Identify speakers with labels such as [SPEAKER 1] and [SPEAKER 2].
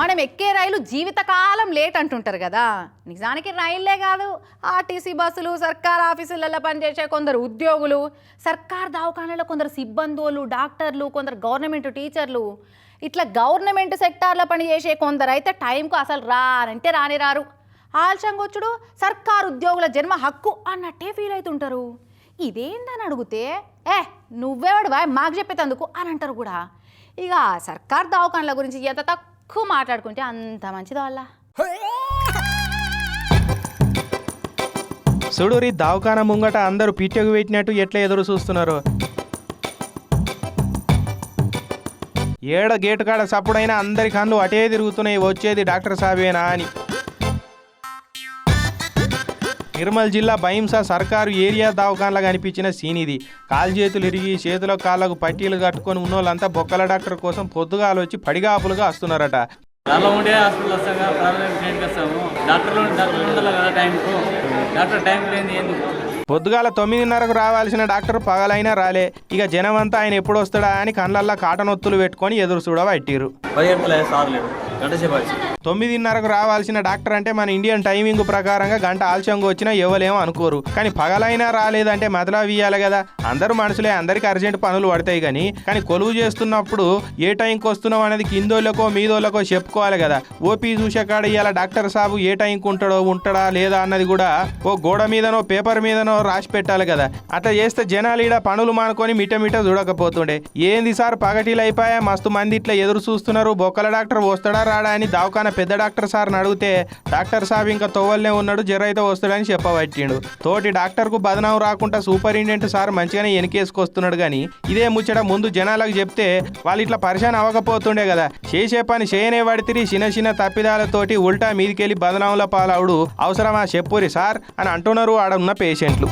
[SPEAKER 1] మనం ఎక్కే రైలు జీవితకాలం లేట్ అంటుంటారు కదా. నిజానికి రైళ్లే కాదు, ఆర్టీసీ బస్సులు, సర్కార్ ఆఫీసులలో పనిచేసే కొందరు ఉద్యోగులు, సర్కార్ దవాఖానాలో కొందరు సిబ్బందులు, డాక్టర్లు, కొందరు గవర్నమెంట్ టీచర్లు, ఇట్లా గవర్నమెంట్ సెక్టార్లో పనిచేసే కొందరు అయితే టైంకు అసలు రానంటే రారు. ఆల్చంగొచ్చుడు సర్కారు ఉద్యోగుల జన్మ హక్కు అన్నట్టే ఫీల్ అవుతుంటారు. ఇదేందని అడిగితే నువ్వేవాడు మాకు చెప్పేటందుకు అని అంటారు కూడా. ఇక సర్కార్ దవాఖానాల గురించి ఎంత తక్కువ మాట్లాడుకుంటే అంత మంచిది వాళ్ళ.
[SPEAKER 2] చూడురి దవాఖాన ముంగట అందరూ పిట్టకు పెట్టినట్టు ఎట్లా ఎదురు చూస్తున్నారు. ఏడ గేటు కాడ సప్పుడైనా అందరి కళ్ళు అటే తిరుగుతున్నాయి, వచ్చేది డాక్టర్ సాబేనా అని. నిర్మల్ జిల్లా భైంసా సర్కారు ఏరియా దవాఖానలో కనిపించిన సీన్ ఇది. కాలు చేతులు ఇరిగి చేతుల కాళ్ళకు పట్టీలు కట్టుకొని ఉన్నోళ్ళంతా బొక్కల డాక్టర్ కోసం పొద్దుగాలు వచ్చి పడిగాపులుగా వస్తున్నారట. పొద్దుగాల 9:30కు రావాల్సిన డాక్టర్ పగలైనా రాలే. ఇక జనమంతా ఆయన ఎప్పుడు వస్తాడా అని కళ్ళల్లో కాటనొత్తులు పెట్టుకొని ఎదురు చూడబట్టిరు. 9:30కు రావాల్సిన డాక్టర్ అంటే మన ఇండియన్ టైమింగ్ ప్రకారంగా గంట ఆలస్యంగా వచ్చినా ఎవరేమో అనుకోరు. కానీ పగలైనా రాలేదంటే మతలా ఇయ్యాలి కదా. అందరూ మనుషులే, అందరికి అర్జెంట్ పనులు పడతాయి. కానీ కొలువు చేస్తున్నప్పుడు ఏ టైంకి వస్తున్నావు అనేది కిందోళ్ళకో మీదోళ్ళకో చెప్పుకోవాలి కదా. ఓపీ చూసే కాడ ఇవాళ డాక్టర్ సాబు ఏ టైంకి ఉంటాడా లేదా అన్నది కూడా ఓ గోడ మీదనో పేపర్ మీదనో రాసి పెట్టాలి కదా. అట్లా చేస్తే జనాలు ఈడ పనులు మానుకొని మిట చూడకపోతుండే. ఏంది సార్ పగటిలు అయిపోయా, మస్తు మంది ఇట్లా ఎదురు చూస్తున్నారు, బొక్కల డాక్టర్ వస్తాడా రాడా అని దవాఖాన పెద్ద డాక్టర్ సార్ని అడిగితే డాక్టర్ సాబ్ ఇంకా తోవల్నే ఉన్నాడు, జర అయితే వస్తాడని చెప్పబట్టిండు. తోటి డాక్టర్కు బదనాం రాకుండా సూపరింటెండెంట్ సార్ మంచిగానే వెనకేసుకొస్తున్నాడు. కానీ ఇదే ముచ్చట ముందు జనాలకు చెప్తే వాళ్ళు ఇట్లా పరిశాన్ అవ్వకపోతుండే కదా. చేసే పని చేయనే పడితిరి, చిన్న తప్పిదాలతోటి ఉల్టా మీదికెళ్ళి బదనాంల పాలవుడు అవసరమా చెప్పురి సార్ అని అంటున్నారు ఆడ ఉన్న పేషెంట్లు.